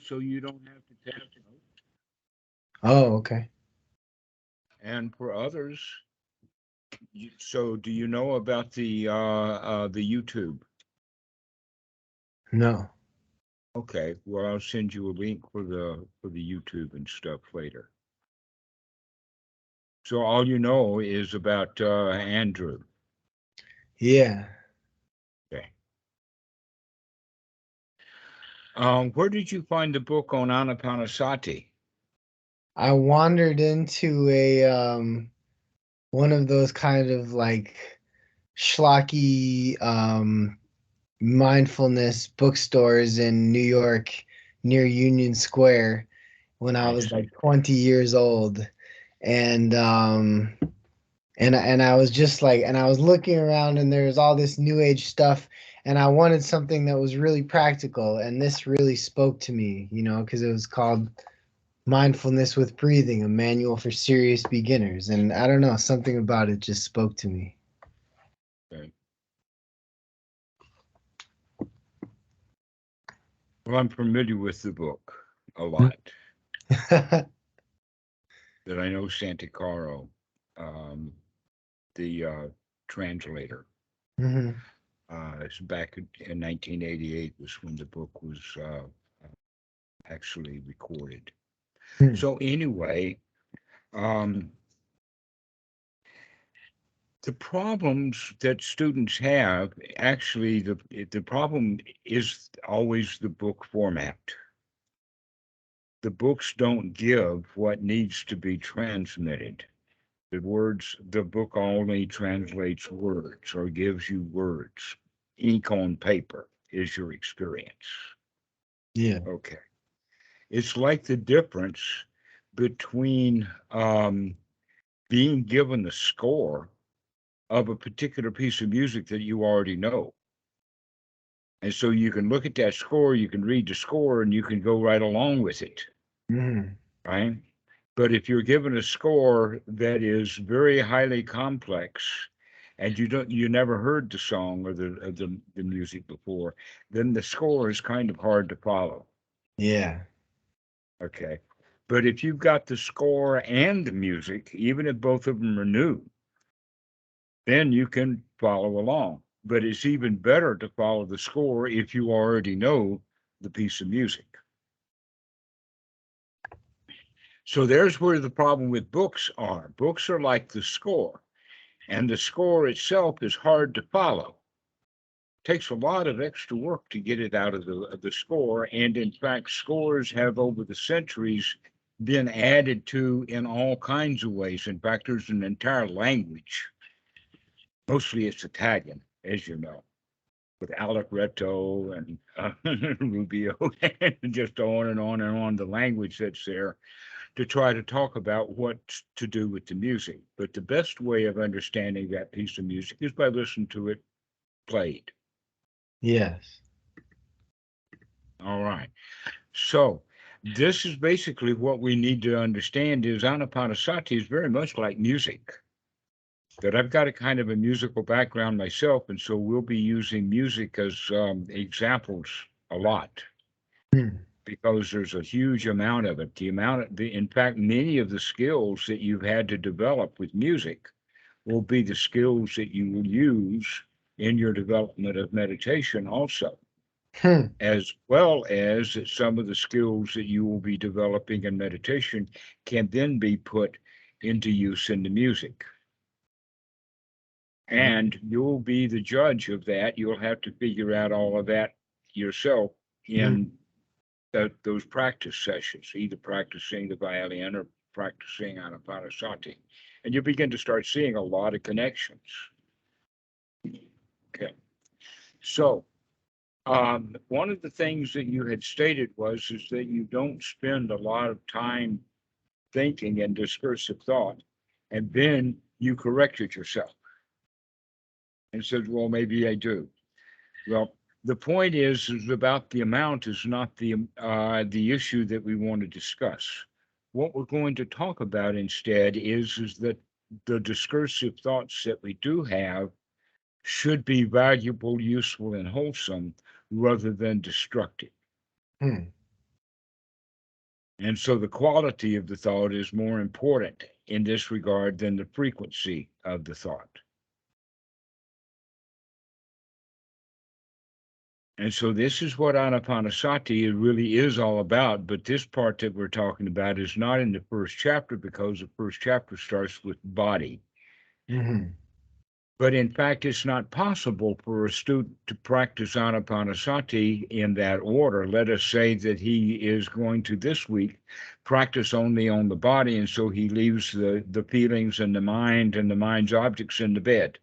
so you don't have to take notes. Oh, okay. And for others, so do you know about the YouTube? No. Okay, well I'll send you a link for the YouTube and stuff later. So all you know is about Andrew. Yeah. Okay. Where did you find the book on Ānāpānasati? I wandered into a one of those kind of like schlocky mindfulness bookstores in New York near Union Square when I I was see. like 20 years old. And and I was just like, and I was looking around and there was all this new age stuff, and I wanted something that was really practical, and this really spoke to me, because it was called Mindfulness with Breathing, a manual for serious beginners. And I don't know, something about it just spoke to me. Okay. Well, I'm familiar with the book a lot. That I know Santikaro, the translator. Hmm. It's back in 1988 was when the book was actually recorded. So anyway, um, the problems that students have, actually, the problem is always the book format. The books don't give what needs to be transmitted. The book only translates words or gives you words. Ink on paper is your experience. Yeah. Okay. It's like the difference between being given the score of a particular piece of music that you already know. And so you can look at that score, you can read the score, and you can go right along with it, Hmm. right? But if you're given a score that is very highly complex, and you never heard the song or the music before, then the score is kind of hard to follow. Yeah. Okay. But if you've got the score and the music, even if both of them are new, then you can follow along. But it's even better to follow the score if you already know the piece of music. So there's where the problem with books are. Books are like the score, and the score itself is hard to follow. It takes a lot of extra work to get it out of the score. And in fact, scores have over the centuries been added to in all kinds of ways. In fact, there's an entire language. Mostly it's Italian, as you know, with Allegretto and Rubio, and just on and on and on, the language that's there to try to talk about what to do with the music. But the best way of understanding that piece of music is by listening to it played. Yes. All right. So this is basically what we need to understand is Ānāpānasati is very much like music. That I've got a kind of a musical background myself, and so we'll be using music as examples a lot Hmm. because there's a huge amount of it. In fact, many of the skills that you've had to develop with music will be the skills that you will use in your development of meditation also, Hmm. as well as some of the skills that you will be developing in meditation can then be put into use in the music. And you'll be the judge of that. You'll have to figure out all of that yourself Hmm. in those practice sessions, either practicing the violin or practicing Ānāpānasati. And you begin to start seeing a lot of connections. Okay. So, one of the things that you had stated was is that you don't spend a lot of time thinking and discursive thought, and then you corrected yourself and said, "Well, maybe I do." Well, the point is about the amount is not the issue that we want to discuss. What we're going to talk about instead is that the discursive thoughts that we do have should be valuable, useful, and wholesome rather than destructive. Hmm. And so the quality of the thought is more important in this regard than the frequency of the thought. And so this is what Ānāpānasati really is all about. But this part that we're talking about is not in the first chapter, because the first chapter starts with body. Mm-hmm. But in fact, it's not possible for a student to practice Ānāpānasati in that order. Let us say that he is going to this week practice only on the body, and so he leaves the feelings and the mind's objects in the bed.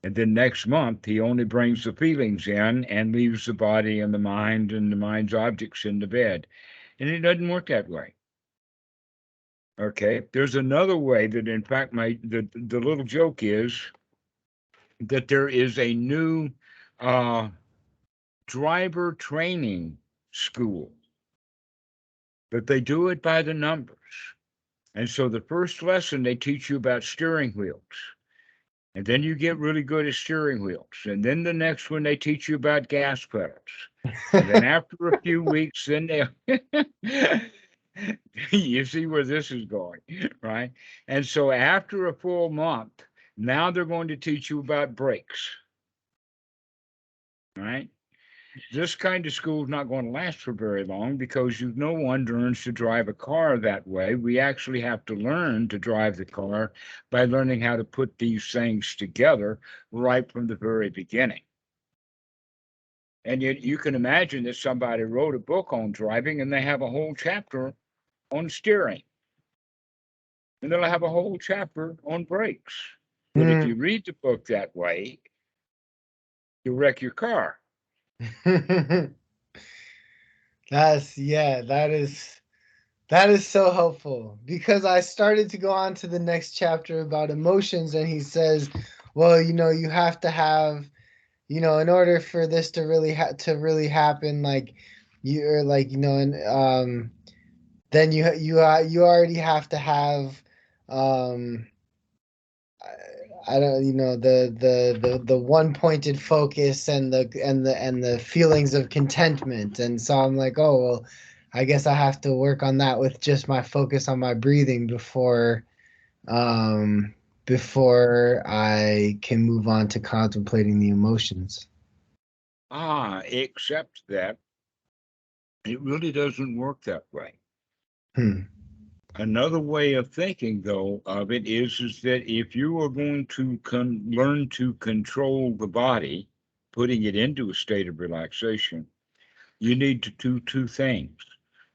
And then next month, he only brings the feelings in and leaves the body and the mind's objects in the bed. And it doesn't work that way. Okay, there's another way that, in fact, the little joke is that there is a new driver training school, but they do it by the numbers. And so the first lesson, they teach you about steering wheels. And then you get really good at steering wheels. And then the next one, they teach you about gas pedals. And then after a few weeks, then they you see where this is going, right? And so after a full month, now they're going to teach you about brakes, right? This kind of school is not going to last for very long, because no one learns to drive a car that way. We actually have to learn to drive the car by learning how to put these things together right from the very beginning. And yet you can imagine that somebody wrote a book on driving and they have a whole chapter on steering. And they'll have a whole chapter on brakes. But if you read the book that way, you'll wreck your car. That is so helpful, because I started to go on to the next chapter about emotions, and he says, well, you have to have, in order for this to really happen, like you're like, and then you already have to have I don't, the one pointed focus and the feelings of contentment. And so I'm like, oh well, I guess I have to work on that with just my focus on my breathing before I can move on to contemplating the emotions. Except that it really doesn't work that way. Another way of thinking, though, of it is that if you are going to learn to control the body, putting it into a state of relaxation, you need to do two things.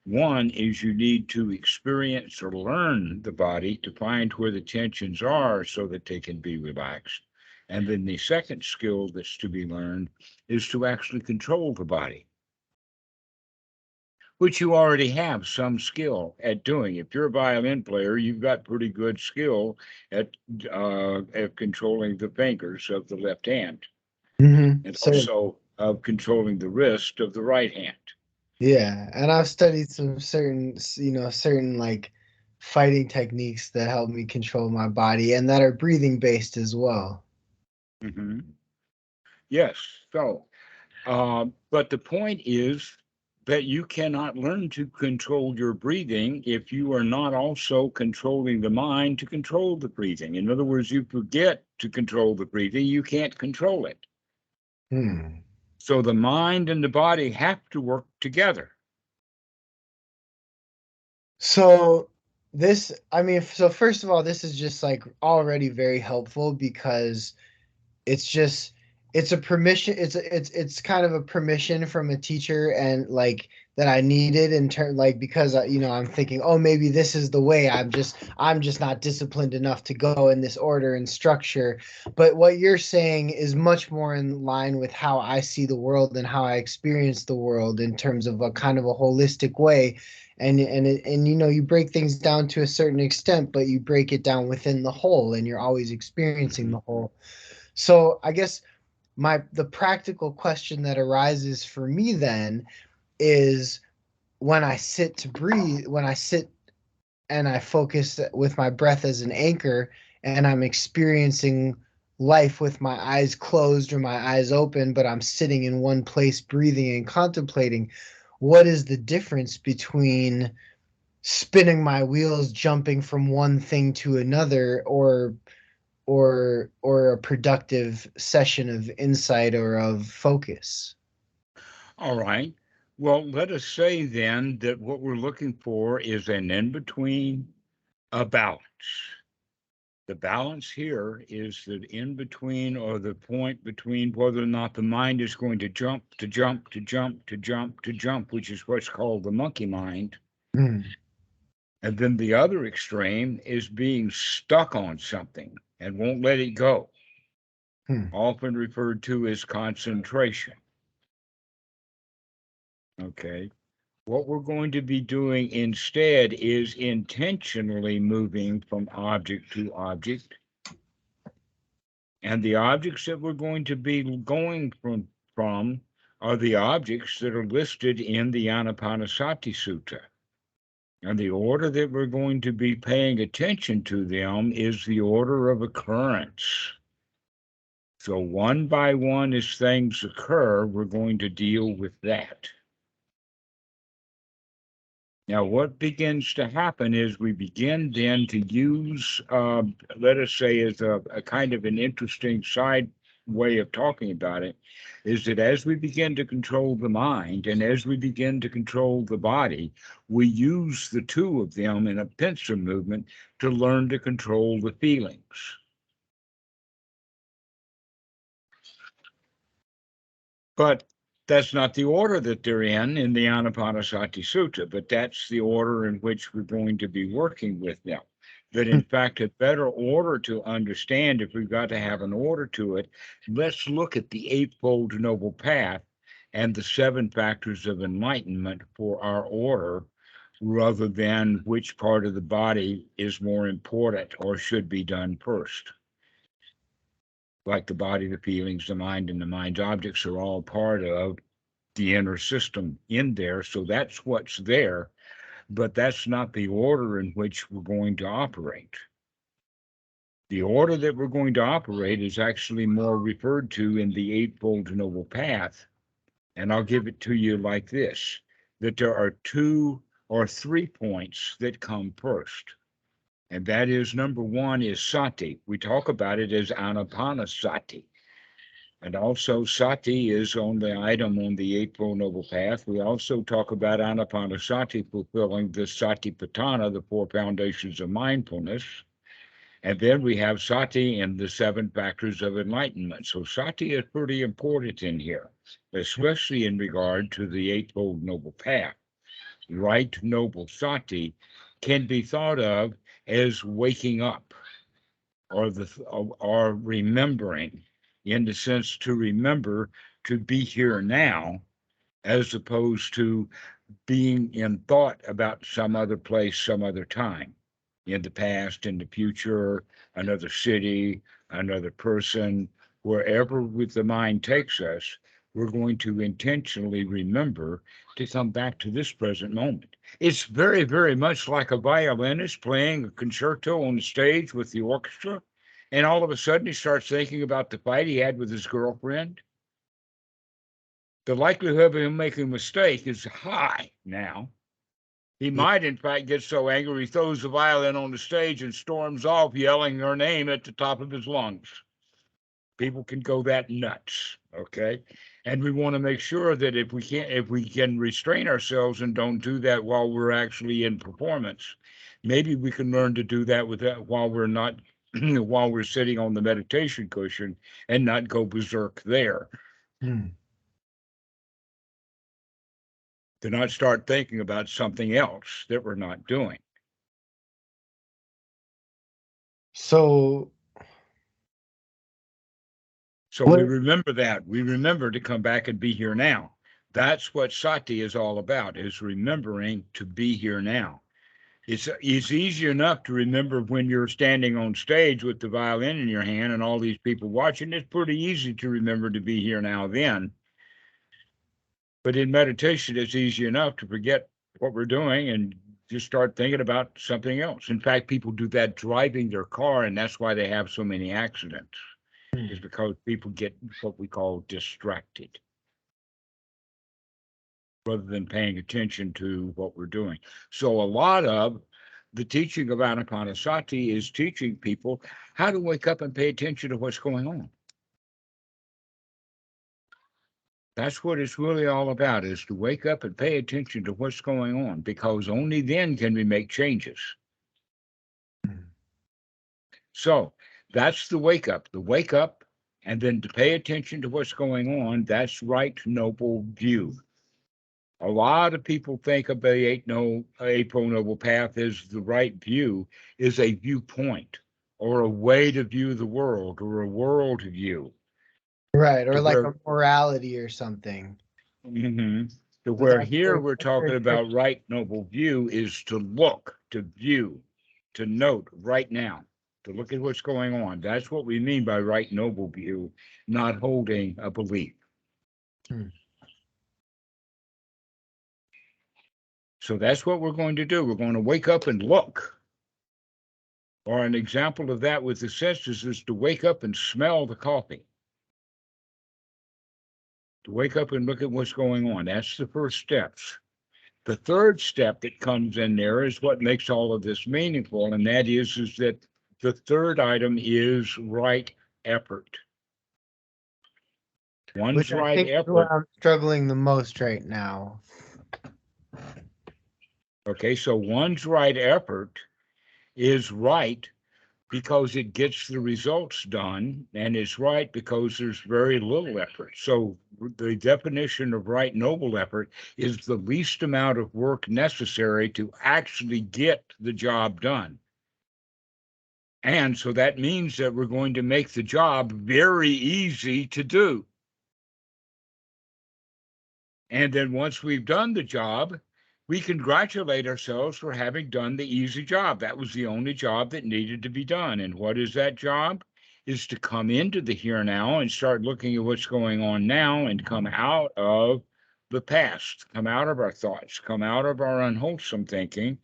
One is you need to experience or learn the body to find where the tensions are so that they can be relaxed. And then the second skill that's to be learned is to actually control the body, which you already have some skill at doing. If you're a violin player, you've got pretty good skill at controlling the fingers of the left hand, and also of controlling the wrist of the right hand. Yeah, and I've studied some certain like fighting techniques that help me control my body and that are breathing based as well. Mm-hmm. Yes. So, but the point is that you cannot learn to control your breathing if you are not also controlling the mind to control the breathing. In other words, you forget to control the breathing, you can't control it. So the mind and the body have to work together. So first of all, this is just like already very helpful, because it's a permission, it's kind of a permission from a teacher, and like that I needed in turn, like, because I'm thinking, oh, maybe this is the way, I'm just not disciplined enough to go in this order and structure. But what you're saying is much more in line with how I see the world and how I experience the world, in terms of a kind of a holistic way. And you break things down to a certain extent, but you break it down within the whole, and you're always experiencing the whole. So I guess the practical question that arises for me then is, when I sit to breathe, when I sit and I focus with my breath as an anchor, and I'm experiencing life with my eyes closed or my eyes open, but I'm sitting in one place breathing and contemplating, what is the difference between spinning my wheels, jumping from one thing to another, or a productive session of insight or of focus? All right. Well, let us say then that what we're looking for is an in-between, a balance. The balance here is that in between, or the point between whether or not the mind is going to jump, to jump, to jump, to jump, to jump, which is what's called the monkey mind. Mm. And then the other extreme is being stuck on something and won't let it go, often referred to as concentration. Okay. What we're going to be doing instead is intentionally moving from object to object. And the objects that we're going to be going from are the objects that are listed in the Ānāpānasati Sutta. And the order that we're going to be paying attention to them is the order of occurrence. So one by one, as things occur, we're going to deal with that. Now, what begins to happen is we begin then to use, let us say, as a kind of an interesting side way of talking about it, is that as we begin to control the mind and as we begin to control the body, we use the two of them in a pincer movement to learn to control the feelings. But that's not the order that they're in the Ānāpānasati Sutta, but that's the order in which we're going to be working with them. That in fact, a better order to understand, if we've got to have an order to it, let's look at the Eightfold Noble Path and the 7 factors of enlightenment for our order, rather than which part of the body is more important or should be done first. Like the body, the feelings, the mind, and the mind's objects are all part of the inner system in there. So that's what's there, but that's not the order in which we're going to operate. The order that we're going to operate is actually more referred to in the Eightfold Noble Path. And I'll give it to you like this, that there are 2 or 3 points that come first. And that is, number 1 is sati. We talk about it as Ānāpānasati. And also, sati is on the item on the Eightfold Noble Path. We also talk about Ānāpānasati fulfilling the satipatthana, the 4 foundations of mindfulness. And then we have sati and the 7 factors of enlightenment. So sati is pretty important in here, especially in regard to the Eightfold Noble Path. Right noble sati can be thought of as waking up, or remembering, in the sense to remember to be here now, as opposed to being in thought about some other place, some other time, in the past, in the future, another city, another person, wherever with the mind takes us. We're going to intentionally remember to come back to this present moment. It's very, very much like a violinist playing a concerto on the stage with the orchestra, and all of a sudden he starts thinking about the fight he had with his girlfriend. The likelihood of him making a mistake is high now. He might, in fact, get so angry he throws the violin on the stage and storms off, yelling her name at the top of his lungs. People can go that nuts, okay? And we want to make sure that if we can restrain ourselves and don't do that while we're actually in performance, maybe we can learn to do that with that while we're not, while we're sitting on the meditation cushion, and not go berserk there. To not start thinking about something else that we're not doing. So we remember that. We remember to come back and be here now. That's what sati is all about, is remembering to be here now. It's easy enough to remember when you're standing on stage with the violin in your hand and all these people watching. It's pretty easy to remember to be here now then. But in meditation, it's easy enough to forget what we're doing and just start thinking about something else. In fact, people do that driving their car, and that's why they have so many accidents, is because people get what we call distracted. rather than paying attention to what we're doing. So a lot of the teaching of Ānāpānasati is teaching people how to wake up and pay attention to what's going on. That's what it's really all about, is to wake up and pay attention to what's going on, because only then can we make changes. So that's the wake up, and then to pay attention to what's going on. That's right noble view. A lot of people think of the Eightfold Noble Path as the right view, is a viewpoint or a way to view the world or a world view. Right, or To like where, a morality or something. to So where that's here we're very talking about tricky. right noble view is to look, to view, to note right now, to look at what's going on. That's what we mean by right noble view, not holding a belief. So that's what we're going to do. We're going to wake up and look. Or an example of that with the senses is to wake up and smell the coffee. To wake up and look at what's going on. That's the first steps. The third step that comes in there is what makes all of this meaningful, and that is that the third item is right effort. One's Which I right think is where effort. I'm struggling the most right now. Okay, so one's right effort is right because it gets the results done, and it's right because there's very little effort. So the definition of right noble effort is the least amount of work necessary to actually get the job done. And so that means that we're going to make the job very easy to do. And then once we've done the job, we congratulate ourselves for having done the easy job. That was the only job that needed to be done. And what is that job? Is to come into the here now and start looking at what's going on now and come out of the past, come out of our thoughts, come out of our unwholesome thinking,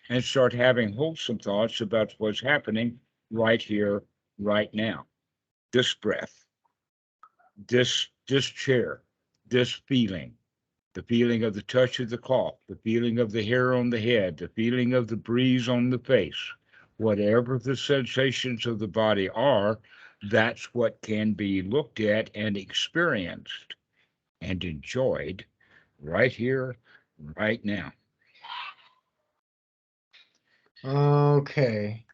and start having wholesome thoughts about what's happening right here, right now. This breath, this chair, this feeling, the feeling of the touch of the cloth, the feeling of the hair on the head, the feeling of the breeze on the face, whatever the sensations of the body are, that's what can be looked at and experienced and enjoyed right here, right now. Okay.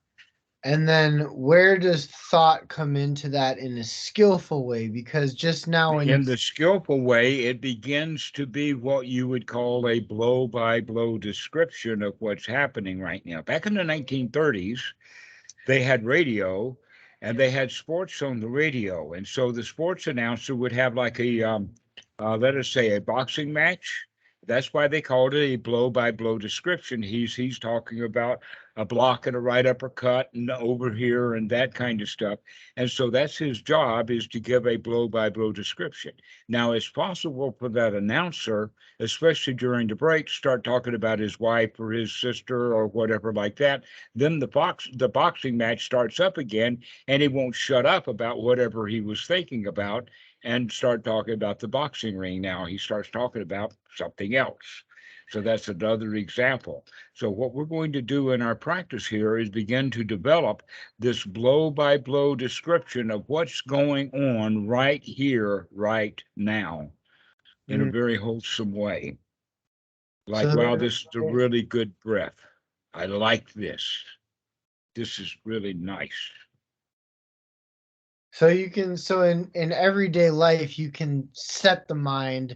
And then where does thought come into that in a skillful way? Because just now when you In the skillful way, it begins to be what you would call a blow by blow description of what's happening right now. Back in the 1930s, they had radio and they had sports on the radio. And so the sports announcer would have like let us say, a boxing match. That's why they called it a blow by blow description. He's talking about a block and a right uppercut and over here and that kind of stuff. And so that's his job, is to give a blow by blow description. Now it's possible for that announcer, especially during the break, to start talking about his wife or his sister or whatever like that. Then the boxing match starts up again, and he won't shut up about whatever he was thinking about and start talking about the boxing ring. Now he starts talking about something else. So that's another example. So what we're going to do in our practice here is begin to develop this blow by blow description of what's going on right here, right now, in a Mm. very wholesome way. Like, So wow, this is a really good breath. I like this. This is really nice. you can, so in everyday life you can set the mind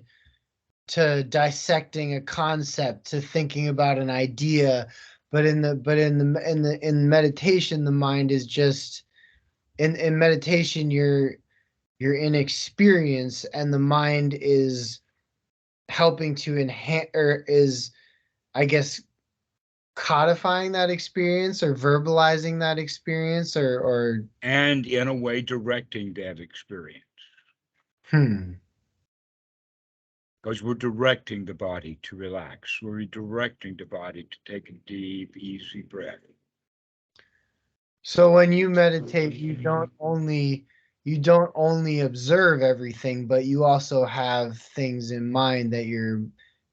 to dissecting a concept, to thinking about an idea, but in meditation the mind is just, in meditation you're in experience, and the mind is helping to enhance, or is, I guess, codifying that experience or verbalizing that experience, or And in a way, directing that experience. hmm. Because we're directing the body to relax. We're directing the body to take a deep, easy breath. So when you meditate, you don't only observe everything, but you also have things in mind that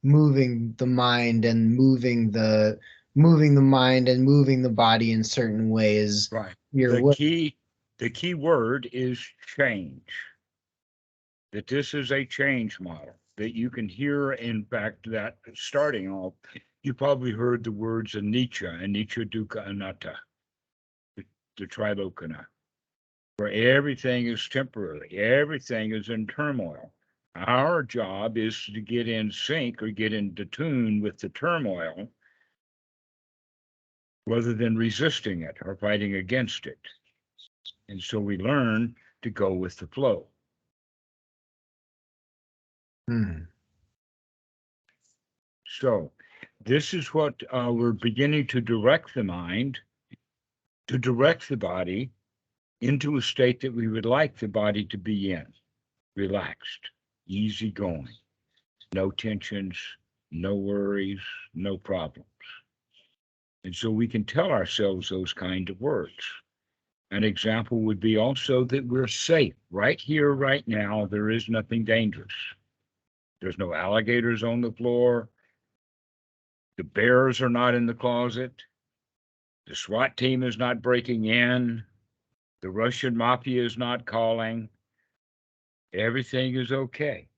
moving the mind and moving the mind and moving the body in certain ways. Right. Your The what? key, the key word is change. That this is a change model that you can hear. In fact, that starting off, you probably heard the words anicca, dukkha-anatta, the trilokana, where everything is temporary, everything is in turmoil. Our job is to get in sync or get into tune with the turmoil rather than resisting it or fighting against it. And so we learn to go with the flow. Hmm. So this is what we're beginning to direct the mind, to direct the body into a state that we would like the body to be in: relaxed, easygoing, no tensions, no worries, no problems. And so we can tell ourselves those kind of words. An example would be also that we're safe right here, right now. There is nothing dangerous. There's no alligators on the floor. The bears are not in the closet. The SWAT team is not breaking in. The Russian mafia is not calling. Everything is okay.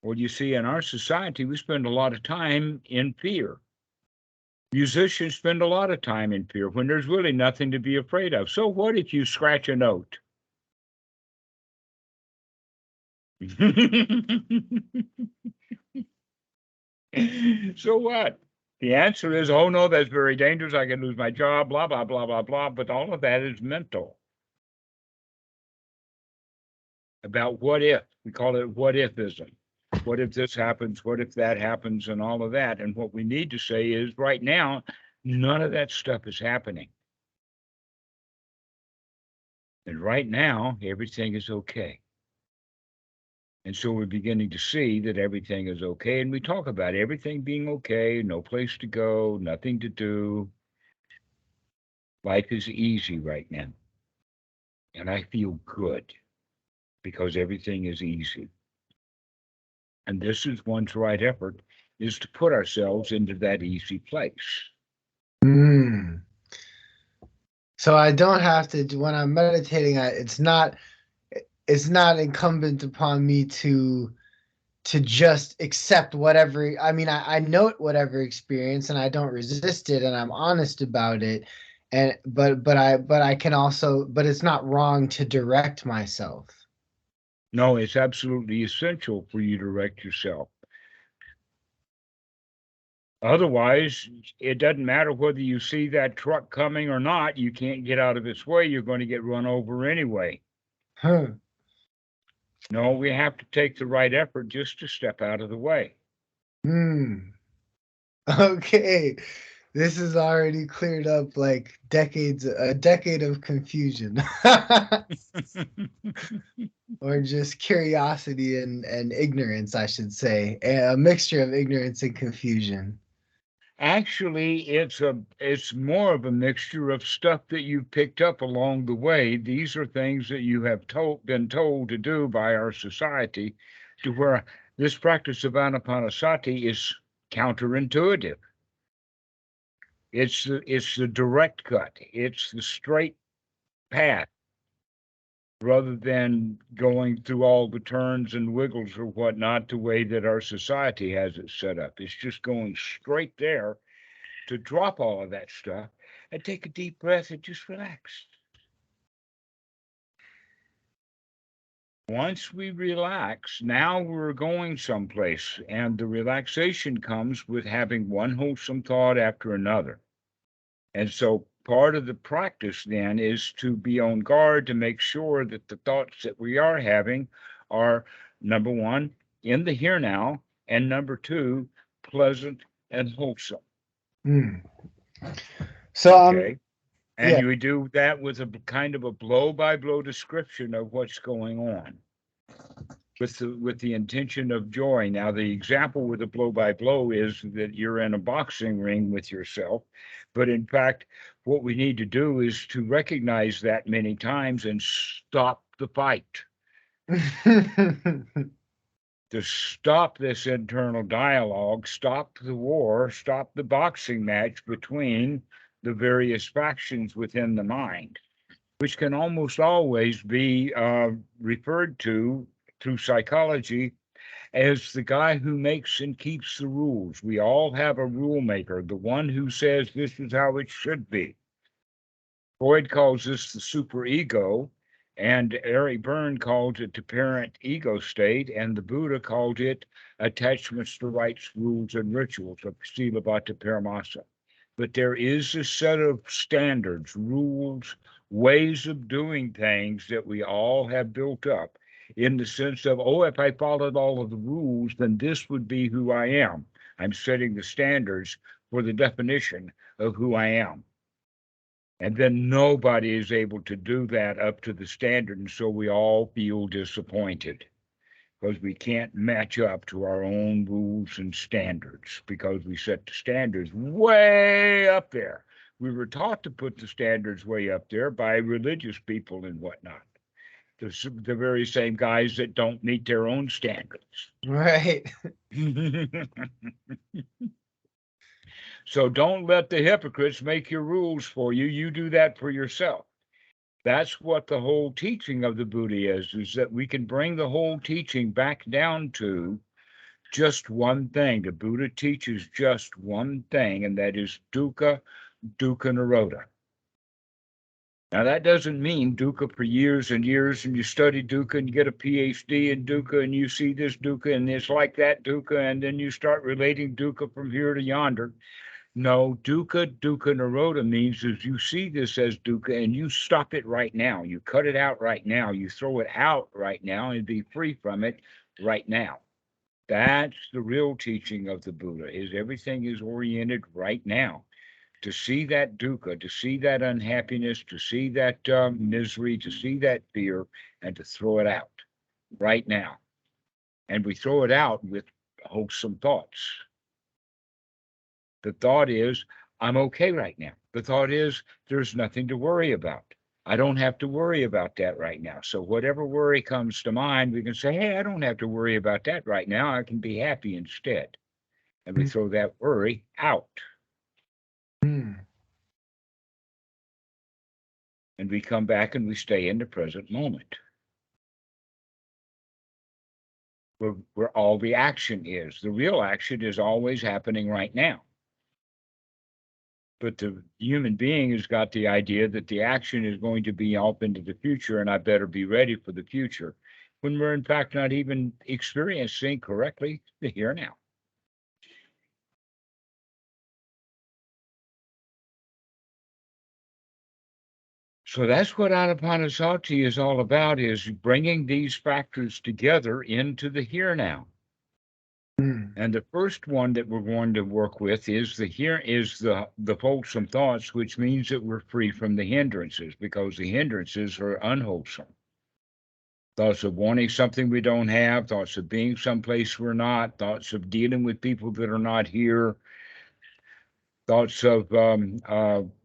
Well, you see, in our society, we spend a lot of time in fear. Musicians spend a lot of time in fear when there's really nothing to be afraid of. So what if you scratch a note? So what? The answer is, oh no, that's very dangerous. I can lose my job, blah, blah, blah, blah, blah. But all of that is mental. About what if. We call it what ifism. What if this happens? What if that happens? And all of that. And what we need to say is right now, none of that stuff is happening. And right now, everything is okay. And so we're beginning to see that everything is okay. And we talk about everything being okay, no place to go, nothing to do. Life is easy right now. And I feel good because everything is easy. And this is one's right effort, is to put ourselves into that easy place. Hmm. So I don't have to when I'm meditating. It's not incumbent upon me to just accept whatever. I mean, I note whatever experience and I don't resist it and I'm honest about it. And but I can also, but it's not wrong to direct myself. No, it's absolutely essential for you to direct yourself. Otherwise, it doesn't matter whether you see that truck coming or not. You can't get out of its way. You're going to get run over anyway. Huh. No, we have to take the right effort just to step out of the way. Hmm. Okay. This has already cleared up like a decade of confusion. Or just curiosity and ignorance, I should say. A mixture of ignorance and confusion. Actually, it's more of a mixture of stuff that you've picked up along the way. These are things that you have been told to do by our society, to where this practice of Ānāpānasati is counterintuitive. It's the direct cut. It's the straight path rather than going through all the turns and wiggles or whatnot the way that our society has it set up. It's just going straight there, to drop all of that stuff and take a deep breath and just relax. Once we relax, now we're going someplace, and the relaxation comes with having one wholesome thought after another. And so part of the practice then is to be on guard to make sure that the thoughts that we are having are, number one, in the here now, and number two, pleasant and wholesome. Hmm. So Okay. And yeah. you would do that with a kind of a blow by blow description of what's going on with the intention of joy. Now, the example with a blow by blow is that you're in a boxing ring with yourself. But in fact, what we need to do is to recognize that many times and stop the fight. to stop this internal dialogue, stop the war, stop the boxing match between the various factions within the mind, which can almost always be referred to through psychology as the guy who makes and keeps the rules. We all have a rule maker, the one who says this is how it should be. Freud calls this the superego, and Eric Berne calls it the parent ego state, and the Buddha called it attachments to rites, rules, and rituals of Sila Bhatta Paramasa. But there is a set of standards, rules, ways of doing things that we all have built up in the sense of, oh, if I followed all of the rules, then this would be who I am. I'm setting the standards for the definition of who I am. And then nobody is able to do that up to the standard. And so we all feel disappointed because we can't match up to our own rules and standards because we set the standards way up there. We were taught to put the standards way up there by religious people and whatnot. The very same guys that don't meet their own standards. Right. So don't let the hypocrites make your rules for you. You do that for yourself. That's what the whole teaching of the Buddha is that we can bring the whole teaching back down to just one thing. The Buddha teaches just one thing, and that is dukkha-nirodha. Now, that doesn't mean dukkha for years and years, and you study dukkha and you get a PhD in dukkha, and you see this dukkha, and it's like that dukkha, and then you start relating dukkha from here to yonder. No, dukkha-nirodha means is you see this as dukkha and you stop it right now. You cut it out right now. You throw it out right now and be free from it right now. That's the real teaching of the Buddha, is everything is oriented right now. To see that dukkha, to see that unhappiness, to see that misery, to see that fear, and to throw it out right now. And we throw it out with wholesome thoughts. The thought is, I'm okay right now. The thought is, there's nothing to worry about. I don't have to worry about that right now. So whatever worry comes to mind, we can say, hey, I don't have to worry about that right now. I can be happy instead. And we throw that worry out. And we come back and we stay in the present moment. Where all the action is. The real action is always happening right now. But the human being has got the idea that the action is going to be off into the future and I better be ready for the future, when we're in fact not even experiencing correctly the here now. So that's what Ānāpānasati is all about, is bringing these factors together into the here now. And the first one that we're going to work with is the wholesome thoughts, which means that we're free from the hindrances, because the hindrances are unwholesome. Thoughts of wanting something we don't have, thoughts of being someplace we're not, thoughts of dealing with people that are not here, thoughts of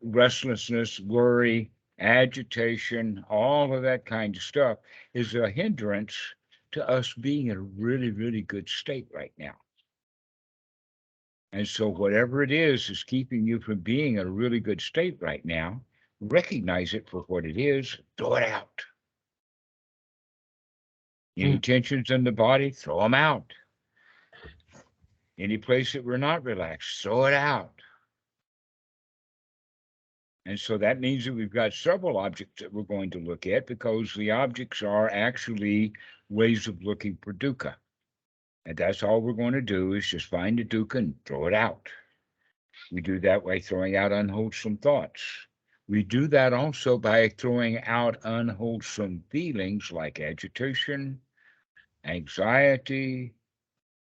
restlessness, worry, agitation, all of that kind of stuff is a hindrance to us being in a really, really good state right now. And so whatever it is keeping you from being in a really good state right now, recognize it for what it is, throw it out. Any tensions in the body, throw them out. Any place that we're not relaxed, throw it out. And so that means that we've got several objects that we're going to look at, because the objects are actually ways of looking for dukkha. And that's all we're going to do, is just find the dukkha and throw it out. We do that by throwing out unwholesome thoughts. We do that also by throwing out unwholesome feelings like agitation, anxiety,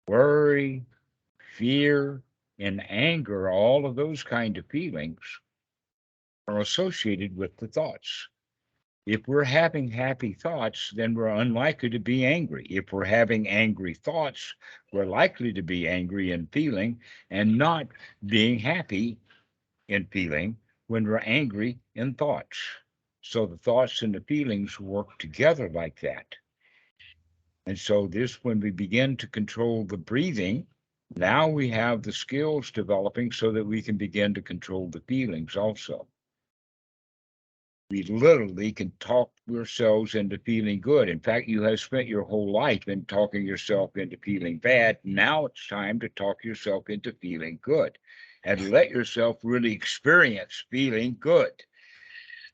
worry, fear, and anger. All of those kind of feelings are associated with the thoughts. If we're having happy thoughts, then we're unlikely to be angry. If we're having angry thoughts, we're likely to be angry in feeling and not being happy in feeling when we're angry in thoughts. So the thoughts and the feelings work together like that. And so this, when we begin to control the breathing, now we have the skills developing so that we can begin to control the feelings also. We literally can talk ourselves into feeling good. In fact, you have spent your whole life in talking yourself into feeling bad. Now it's time to talk yourself into feeling good and let yourself really experience feeling good,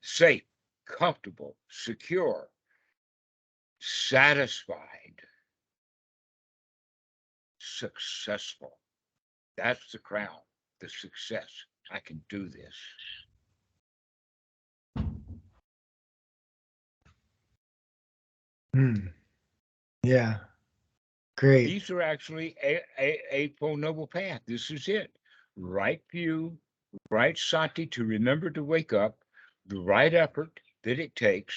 safe, comfortable, secure, satisfied, successful. That's the crown, the success. I can do this. Yeah, great. These are actually a Four Noble Path. This is it. Right view, right sati to remember to wake up, the right effort that it takes,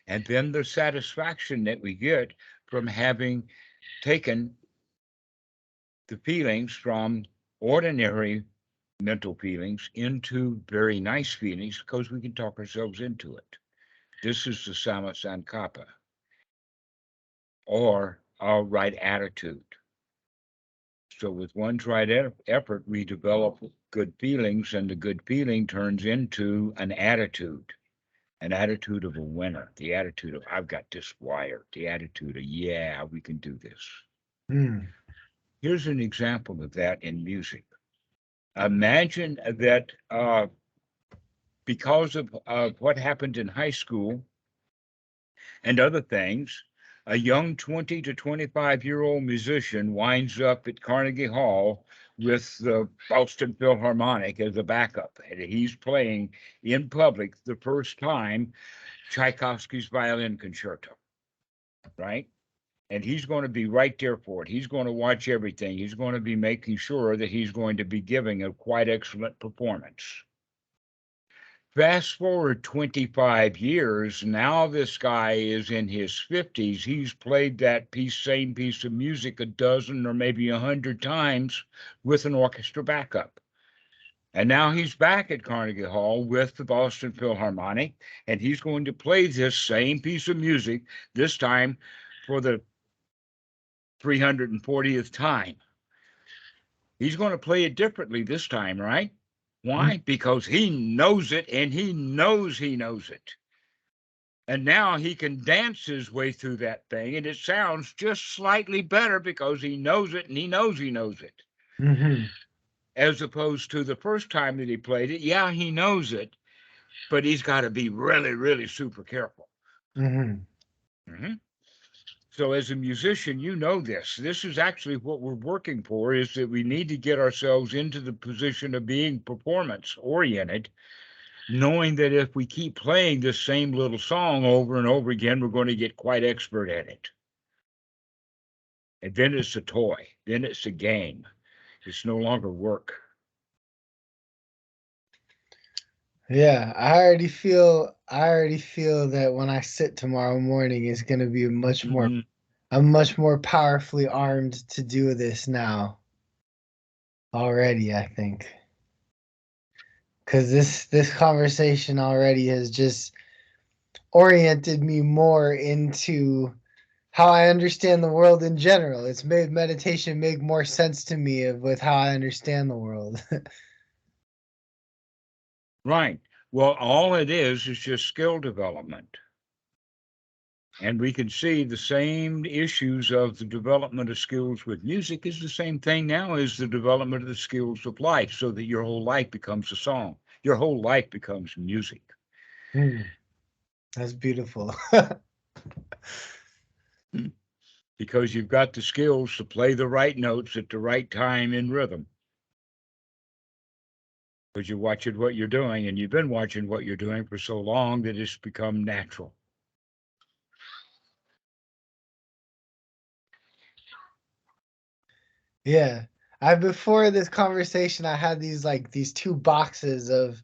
and then the satisfaction that we get from having taken the feelings from ordinary mental feelings into very nice feelings because we can talk ourselves into it. This is the Samma sankappa, or our right attitude. So with one's right effort, we develop good feelings, and the good feeling turns into an attitude of a winner, the attitude of, I've got this wired, the attitude of, yeah, we can do this. Mm. Here's an example of that in music. Imagine that because of what happened in high school and other things, a young 20 to 25-year-old musician winds up at Carnegie Hall with the Boston Philharmonic as a backup. And he's playing in public the first time Tchaikovsky's violin concerto, right? And he's going to be right there for it. He's going to watch everything. He's going to be making sure that he's going to be giving a quite excellent performance. Fast forward 25 years, now this guy is in his 50s. He's played that same piece of music a dozen or maybe 100 times with an orchestra backup. And now he's back at Carnegie Hall with the Boston Philharmonic, and he's going to play this same piece of music, this time for the 340th time. He's going to play it differently this time, right? Why? Because he knows it, and he knows it. And now he can dance his way through that thing, and it sounds just slightly better because he knows it, and he knows it. Mm-hmm. As opposed to the first time that he played it, yeah, he knows it, but he's got to be really, really super careful. Mm-hmm. Mm-hmm. So as a musician, you know this. This is actually what we're working for, is that we need to get ourselves into the position of being performance oriented, knowing that if we keep playing this same little song over and over again, we're going to get quite expert at it. And then it's a toy. Then it's a game. It's no longer work. Yeah, I already feel that when I sit tomorrow morning it's gonna be Mm-hmm. I'm much more powerfully armed to do this now. Already, I think. Cause this conversation already has just oriented me more into how I understand the world in general. It's made meditation make more sense to me with how I understand the world. Right. Well, all it is just skill development. And we can see the same issues of the development of skills with music is the same thing now as the development of the skills of life, so that your whole life becomes a song. Your whole life becomes music. That's beautiful. Because you've got the skills to play the right notes at the right time in rhythm. Because you're watching what you're doing, and you've been watching what you're doing for so long that it's become natural. Yeah. I Before this conversation I had these two boxes of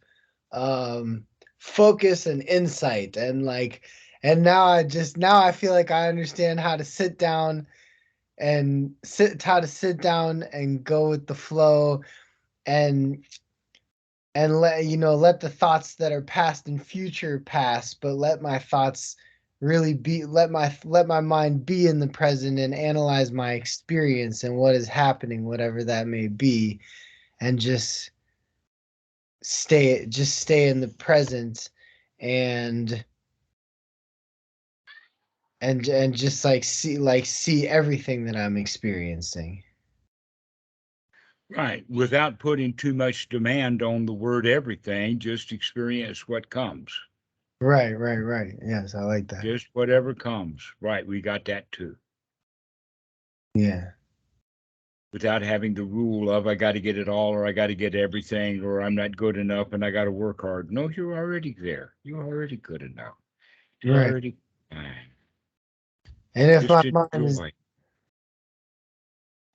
um focus and insight, and now I feel like I understand how to sit down and go with the flow, and let the thoughts that are past and future pass, but let my thoughts really let my mind be in the present and analyze my experience and what is happening, whatever that may be, and just stay in the present and and just see everything that I'm experiencing. Right. Without putting too much demand on the word everything, just experience what comes. Right. Yes, I like that. Just whatever comes. Right. We got that too. Yeah. Without having the rule of I got to get it all or I got to get everything or I'm not good enough and I got to work hard. No, you're already there. You're already good enough. You're Right. already fine. And if Just my mind is enjoy.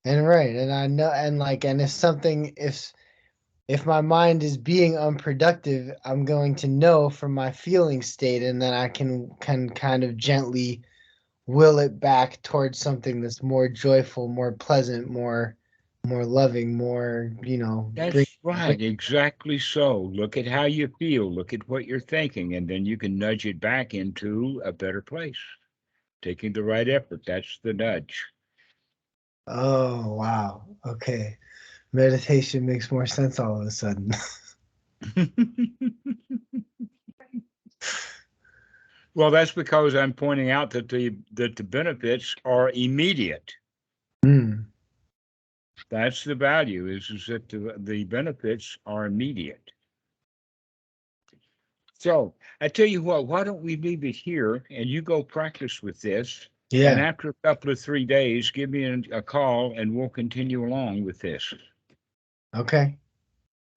and right, and I know and like and if my mind is being unproductive, I'm going to know from my feeling state, and then I can kind of gently will it back towards something that's more joyful, more pleasant, more loving, more, bring, That's bring right. Exactly so. Look at how you feel. Look at what you're thinking. And then you can nudge it back into a better place. Taking the right effort. That's the nudge. Oh, wow. Okay. Meditation makes more sense all of a sudden. Well, that's because I'm pointing out that the benefits are immediate. Mm. That's the value is that the benefits are immediate. So I tell you what, why don't we leave it here and you go practice with this? And Yeah. after a couple of 3 days, give me a call and we'll continue along with this. Okay.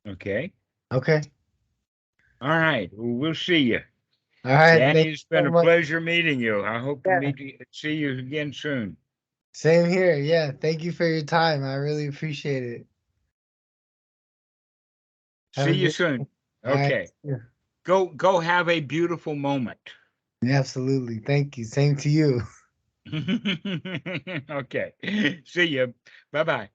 Okay. Okay. All right. Well, we'll see you. All right. Thank Danny, you it's been so a much. pleasure meeting you. I hope to Yeah. see you again soon. Same here. Yeah. Thank you for your time. I really appreciate it. Have See a you good soon. All right. Okay. Yeah. Go have a beautiful moment. Absolutely. Thank you. Same to you. Okay. See you. Bye-bye.